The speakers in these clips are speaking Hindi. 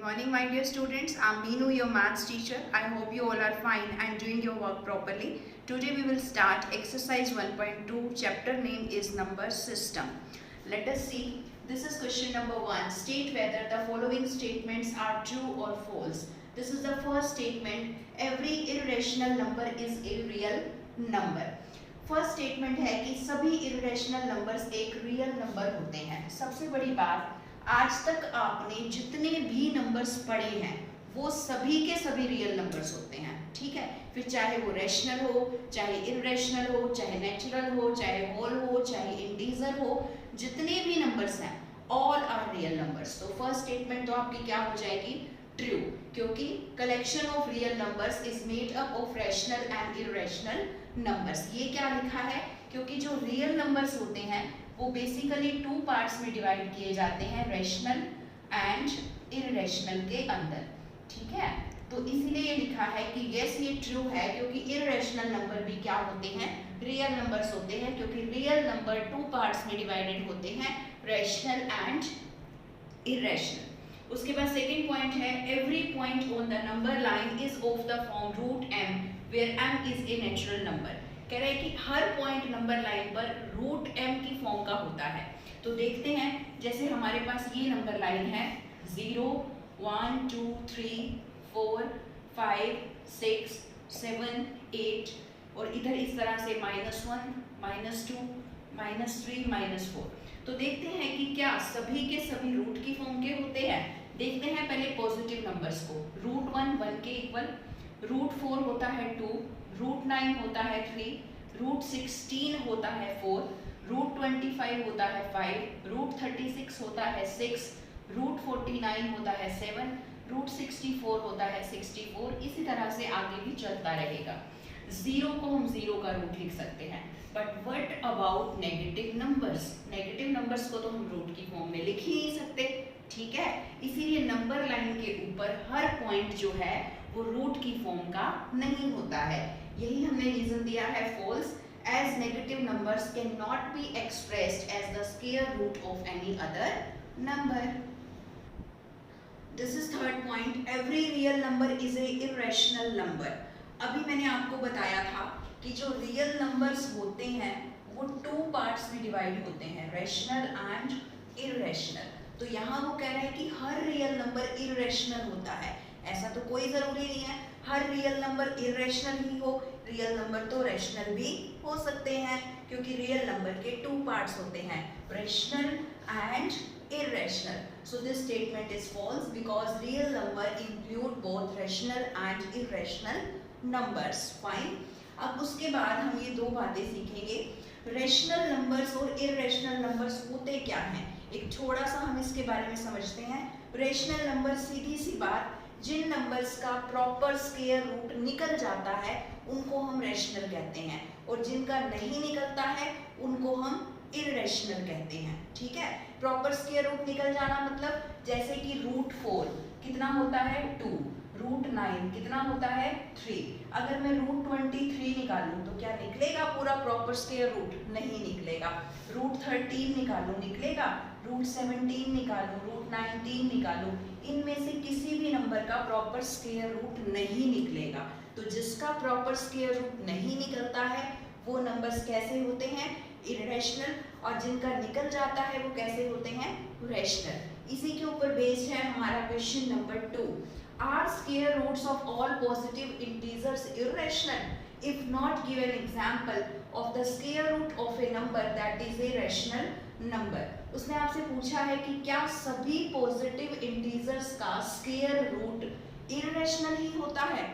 morning, my dear students. I'm Meenu, your maths teacher. I hope you all are fine and doing your work properly. Today we will start exercise 1.2. Chapter name is number system. Let us see. This is question number 1. State whether the following statements are true or false. This is the first statement. Every irrational number is a real number. First statement है कि सभी इरेशनल नंबर्स एक रियल नंबर होते हैं। सबसे बड़ी बात, आज तक आपने जितने भी नंबर्स पढ़े हैं वो सभी के सभी रियल नंबर्स होते हैं, ठीक है। फिर चाहे वो रैशनल हो, चाहे इरेशनल हो, चाहे नेचुरल हो, चाहे होल हो, चाहे इंटीजर हो, जितने भी नंबर्स हैं ऑल आर रियल नंबर्स। तो फर्स्ट स्टेटमेंट तो आपकी क्या हो जाएगी? ट्रू, क्योंकि collection of real numbers is made up of rational and irrational numbers. ये क्या लिखा है? क्योंकि जो रियल नंबर्स होते हैं वो बेसिकली टू पार्ट्स में डिवाइड किए जाते हैं, रैशनल एंड इरेशनल के अंदर, ठीक है। तो इसीलिए ये लिखा है कि यस ये ट्रू है, क्योंकि इरेशनल नंबर भी क्या होते हैं? रियल नंबर्स होते हैं, क्योंकि रियल नंबर टू पार्ट्स में डिवाइडेड होते हैं, रैशनल एंड इरेशनल। उसके बाद सेकंड पॉइंट है, every point on the number line is of the form root m where m is a natural number। कह रहे हैं कि हर पॉइंट नंबर लाइन पर रूट m की फॉर्म का होता है। तो देखते हैं, जैसे हमारे पास ये नंबर लाइन है 0 1 2 3 4 5 6 7 8 और इधर इस तरह से -1 -2 -3 -4। तो देखते हैं कि क्या सभी के सभी रूट की फॉर्म के होते हैं। देखते हैं पहले पॉजिटिव नंबर्स को। रूट 1 के इक्वल, रूट 4 होता है 2, रूट 9 होता है 3, रूट 16 होता है 4, रूट 25 होता है 5, रूट 36 होता है 6, रूट 49 होता है 7, रूट 64 होता है 64। इसी तरह से आगे भी चलता रहेगा। 0 को हम 0 का रूट लिख सकते हैं, but what about negative numbers? Negative numbers को तो हम रूट की फॉर्म में लिख ही नहीं सकते, ठीक है। इसीलिए नंबर लाइन के ऊपर हर पॉइंट जो है वो रूट की फॉर्म का नहीं होता है। यही हमने रीजन दिया है false, as negative numbers can not be expressed as the square root of any other number. This is third point, every real number is a irrational number. अभी मैंने आपको बताया था कि जो रियल नंबर्स होते हैं वो टू पार्ट्स में डिवाइड होते हैं, रैशनल एंड इरेशनल। तो यहाँ वो कह रहे हैं कि हर रियल नंबर इरेशनल होता है। ऐसा तो कोई जरूरी नहीं है हर रियल नंबर इरेशनल ही हो, रियल नंबर तो रैशनल भी हो सकते हैं, क्योंकि रियल नंबर के टू पार्ट्स होते हैं, rational and irrational. So this statement is false because real number include both rational and irrational numbers. Fine. अब उसके बाद हम ये दो बातें सीखेंगे, रैशनल नंबर्स और इरेशनल नंबर्स होते क्या हैं। एक थोड़ा सा हम इसके बारे में समझते हैं। रैशनल नंबर सीधी सी बात, जिन नंबर्स का प्रॉपर स्क्वायर रूट निकल जाता है उनको हम रैशनल कहते हैं, और जिनका नहीं निकलता है उनको हम इरेशनल कहते हैं, ठीक है। प्रॉपर स्क्वायर रूट निकल जाना मतलब जैसे कि रूट 4 कितना होता है 2, रूट 9 कितना होता है 3। अगर मैं रूट 23 निकालूं तो क्या निकलेगा पूरा प्रॉपर स्क्वायर रूट? नहीं निकलेगा। रूट 13 निकालूं निकलेगा, रूट 17 निकालूं, रूट 19 निकालूं, इनमें से किसी भी नंबर का प्रॉपर स्क्वायर रूट नहीं निकलेगा। तो जिसका प्रॉपर स्क्वायर रूट नहीं निकलता है वो नंबर्स कैसे होते हैं? इरेशनल। और जिनका निकल जाता है वो कैसे होते हैं? रैशनल। इसी के ऊपर बेस्ड है हमारा question number 2। Are square roots of all positive integers irrational if not given example of the square root of a number that is a rational number. उसने आपसे पूछा है कि क्या सभी पॉजिटिव इंटीजर्स का स्क्वायर रूट इरेशनल ही होता है,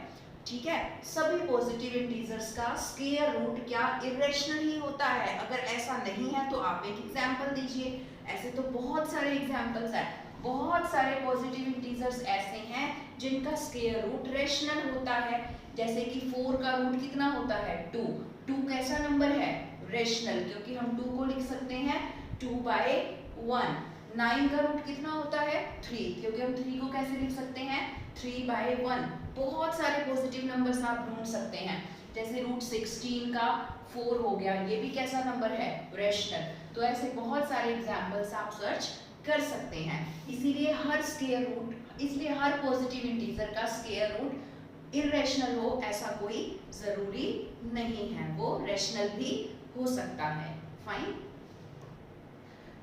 ठीक है। सभी पॉजिटिव इंटीजर्स का स्क्वायर रूट क्या इरेशनल ही होता है? अगर ऐसा नहीं है तो आप एक एग्जांपल दीजिए। ऐसे तो बहुत सारे एग्जांपल्स हैं, बहुत सारे पॉजिटिव इंटीजर्स ऐसे हैं जिनका स्क्वायर रूट रैशनल होता है। जैसे कि 4 का रूट कितना होता है 2। 2 कैसा नंबर है? रैशनल, क्योंकि हम 2 को लिख सकते हैं 2/1। 9 का रूट कितना होता है 3, क्योंकि हम 3 को कैसे लिख सकते हैं 3/1। बहुत सारे पॉजिटिव नंबर्स आप ढूंढ सकते हैं, जैसे रूट 16 का 4 हो गया, ये भी कैसा नंबर है? रैशनल। तो ऐसे बहुत सारे एग्जांपल्स आप सर्च कर सकते हैं। इसीलिए हर स्क्वायर रूट इसलिए हर पॉजिटिव इंटीजर का स्क्वायर रूट इरेशनल हो ऐसा कोई जरूरी नहीं है, वो रेशनल भी हो सकता है। फाइन।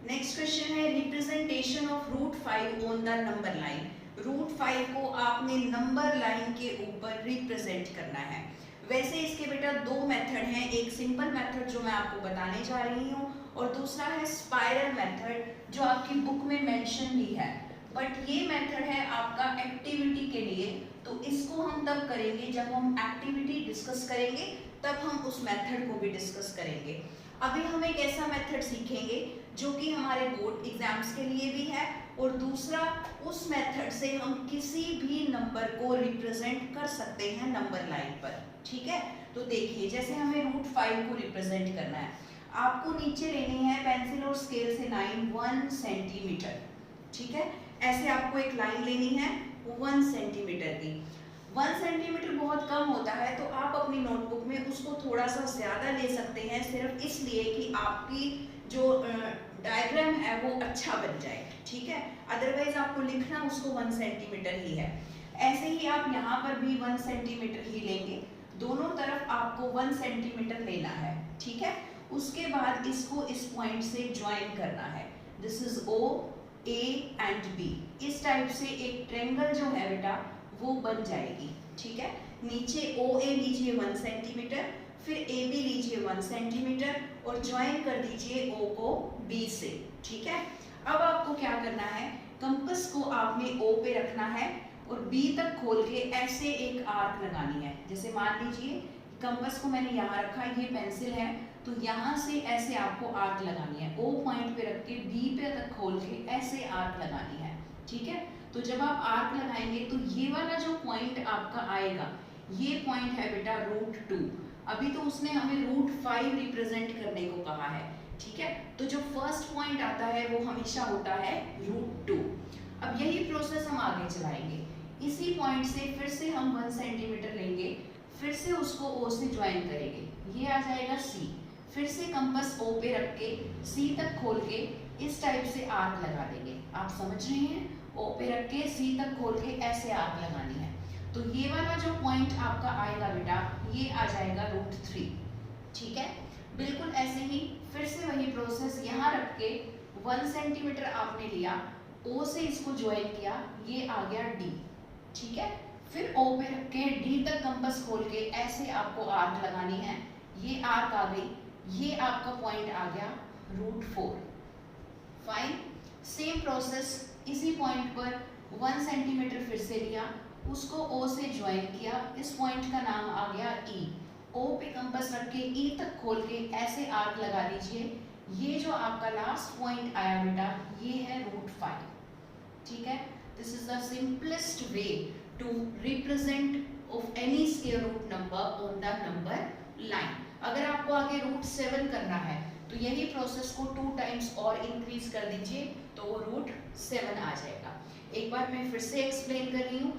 नेक्स्ट क्वेश्चन है representation of root 5 on the number line. Root 5 को आपने नंबर लाइन के ऊपर रिप्रेजेंट करना है। वैसे इसके बेटा दो मेथड हैं, एक सिंपल मेथड जो मैं आपको बताने जा रही हूँ और दूसरा है स्पाइरल मेथड जो आपकी बुक में मेंशन भी है। बट ये मेथड है आपका एक्टिविटी के लिए, तो इसको हम तब करेंगे जब हम एक्टिविटी डिस्कस करेंगे, तब हम उस मेथड को भी डिस्कस करेंगे। अभी हम एक ऐसा मेथड सीखेंगे जो कि हमारे बोर्ड एग्जाम्स के लिए भी है और दूसरा उस मेथड से हम किसी भी नंबर को रिप्रेजेंट कर सकते हैं नंबर लाइन पर। ठीक है, तो देखिए जैसे हमें रूट 5 को रिप्रेजेंट करना है, आपको नीचे लेनी है पेंसिल और स्केल से लाइन 1 सेंटीमीटर। ठीक है, ऐसे आपको एक लाइन लेनी है 1 सेंटीमीटर की। 1 सेंटीमीटर बहुत कम होता है तो आप अपनी नोटबुक में उसको थोड़ा सा ज्यादा ले सकते हैं, सिर्फ इसलिए कि आपकी जो डायग्राम है वो अच्छा बन जाए। ठीक है, अदरवाइज आपको लिखना उसको 1 सेंटीमीटर ही है। ऐसे ही आप यहाँ पर भी 1 सेंटीमीटर ही लेंगे, दोनों तरफ आपको 1 सेंटीमीटर लेना है। ठीक है, उसके बाद इसको इस पॉइंट से ज्वाइन करना है। This is O, A and B। इस टाइप से एक ट्रायंगल जो है बेटा वो बन जाएगी। ठीक है, नीचे OA लीजिए 1 सेंटीमीटर, फिर AB लीजिए 1 सेंटीमीटर और ज्वाइन कर दीजिए O को B से। ठीक है, अब आपको क्या करना है, कंपास को आपने O पे रखना है और B तक खोल के ऐसे एक आर्क लगानी है। जैसे मान लीजिए कंपास को मैंने यहाँ रखा, ये पेंसिल है, तो यहाँ से ऐसे आपको आर्क लगानी है। O पॉइंट पे रख के B पे तक खोल के ऐसे आर्क लगानी है। ठीक है, तो जब आप आर्क लगाएंगे तो ये वाला जो पॉइंट आपका आएगा, ये पॉइंट है बेटा रूट 2। अभी तो उसने हमें रूट 5 रिप्रेजेंट करने को कहा है। ठीक है, तो जो फर्स्ट पॉइंट आता है वो हमेशा होता है रूट 2। अब यही प्रोसेस हम आगे चलाएंगे। इसी पॉइंट से फिर से हम 1 सेंटीमीटर लेंगे, फिर से उसको O से ज्वाइन करेंगे, ये आ जाएगा C। फिर से कंपास O पे रख के C तक खोल के इस टाइप से आर्क लगा देंगे। आप समझ रहे हैं, O पे रख के C तक खोल के ऐसे आर्क लगानी है। तो ये वाला जो पॉइंट आपका आएगा बेटा, ये आ जाएगा रूट 3। ठीक है, बिल्कुल ऐसे ही फिर से वही प्रोसेस यहाँ रख के 1 सेंटीमीटर आपने लिया, O से इसको ज्वाइन किया, ये आ गया D। ठीक है, फिर O पे रख के D तक कंपास खोल के ऐसे आपको आर्क लगानी है, ये आर्क आ गई, ये आपका पॉइंट आ गया रूट 4। फाइन, सेम प्रोसेस इसी पॉइंट पर 1 सेंटीमीटर फिर से लिया, उसको O से ज्वाइन किया, इस पॉइंट का नाम आ गया E। O पे कंपास रख के E तक खोल के ऐसे आर्क लगा दीजिए, ये जो आपका लास्ट पॉइंट आया बेटा, ये है रूट 5। ठीक है, this is the simplest way to represent of any square root number on the number line. अगर आपको आगे रूट 7 करना है तो यही प्रोसेस को 2 टाइम्स और इंक्रीज कर दीजिए तो वो रूट 7 आ जाएगा। एक बार मैं फिर से एक्सप्लेन कर रही हूँ।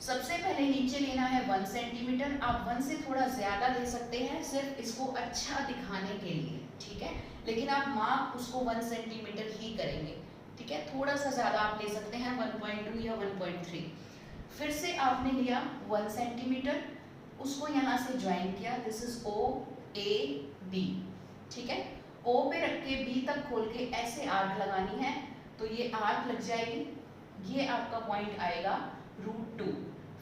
सबसे पहले नीचे लेना है 1 सेंटीमीटर, आप 1 से थोड़ा ज्यादा ले सकते हैं सिर्फ इसको अच्छा दिखाने के लिए। ठीक है, लेकिन आप मार्क उसको 1 सेंटीमीटर ही करेंगे। ठीक है, थोड़ा सा ज्यादा आप ले सकते हैं 1.2 या 1.3। फिर से आपने लिया 1 सेंटीमीटर, उसको यहाँ से ज्वाइन किया, this is O A B। ठीक है, O पे रख के B तक खोल के ऐसे आर्क लगानी है, तो ये आर्क लग जाएगी, ये आपका पॉइंट आएगा रूट 2।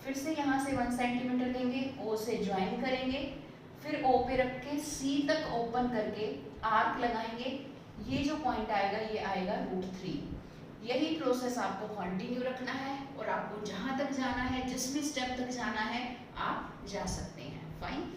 फिर से यहाँ से 1 सेंटीमीटर लेंगे, O से ज्वाइन करेंगे, फिर O पे रख के C तक ओपन करके आर्क लगाएंगे, ये जो पॉइंट आएगा ये आएगा रूट 3। यही प्रोसेस आपको कंटिन्यू रखना है और आपको जहां तक जाना है, जिस भी स्टेप तक जाना है आप जा सकते हैं। फाइन,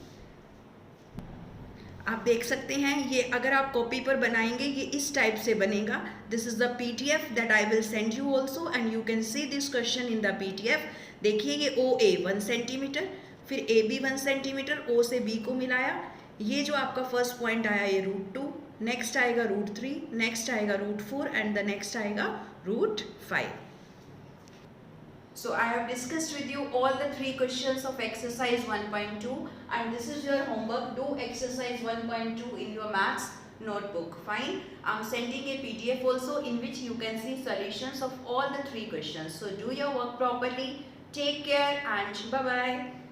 आप देख सकते हैं ये अगर आप कॉपी पर बनाएंगे ये इस टाइप से बनेगा। This is the PDF that I will send you also and you can see this question in the PDF। देखिए ये OA 1 सेंटीमीटर, फिर AB 1 सेंटीमीटर, O से B को मिलाया, ये जो आपका फर्स्ट पॉइंट आया ये रूट 2, नेक्स्ट आएगा रूट 3, नेक्स्ट आएगा रूट 4 एंड द नेक्स्ट आएगा root 5। So I have discussed with you all the 3 questions of exercise 1.2 and this is your homework. Do exercise 1.2 in your maths. notebook. Fine. I'm sending a PDF also in which you can see solutions of all the 3 questions. So do your work properly. Take care and bye-bye.